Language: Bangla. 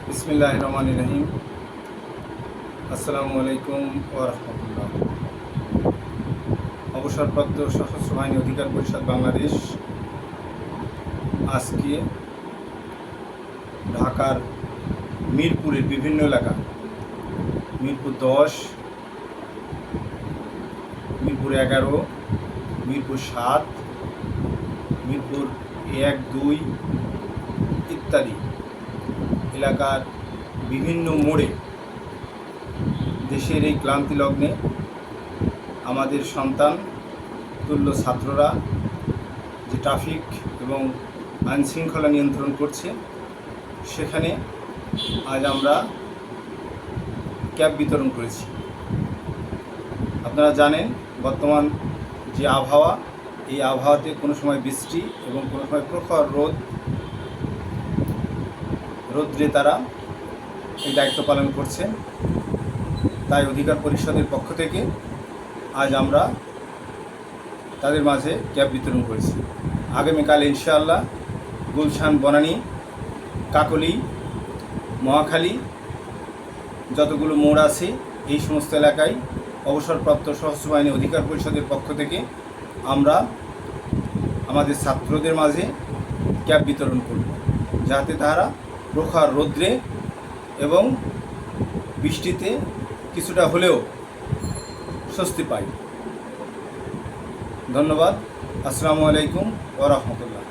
বিসমিল্লাহির রহমানির রহিম। আসসালামু আলাইকুম ওয়া রাহমাতুল্লাহ। অবসরপ্রাপ্ত সশস্ত্র বাহিনী অধিকার পরিষদ বাংলাদেশ আজকে ঢাকার মিরপুরের বিভিন্ন এলাকা, মিরপুর 10, মিরপুর 11, মিরপুর 7, মিরপুর 1, 2 ইত্যাদি এলাকার বিভিন্ন মোড়ে দেশের এই ক্লান্তি লগ্নে আমাদের সন্তান তুল্য ছাত্ররা যে ট্রাফিক এবং আইনশৃঙ্খলা নিয়ন্ত্রণ করছে, সেখানে আজ আমরা ক্যাব বিতরণ করেছি। আপনারা জানেন বর্তমান যে আবহাওয়া, এই আবহাওয়াতে কোনো সময় বৃষ্টি এবং কোনো সময় প্রখর রৌদ্রে তারা এই দায়িত্ব পালন করছে। তাই অধিকার পরিষদের পক্ষ থেকে আজ আমরা তাদের মাঝে ক্যাব বিতরণ করেছি। আগামীকাল ইনশাআল্লাহ গুলশান, বনানী, কাকলী, মহাখালী যতগুলো মোড় আছে এই সমস্ত এলাকায় অবসরপ্রাপ্ত সশস্ত্র বাহিনী অধিকার পরিষদের পক্ষ থেকে আমরা আমাদের ছাত্রদের মাঝে ক্যাব বিতরণ করব, যাতে তারা প্রখর রৌদ্রে এবং বৃষ্টিতে কিছুটা হলেও স্বস্তি পায়। ধন্যবাদ। আসসালামু আলাইকুম ওয়া রাহমাতুল্লাহ।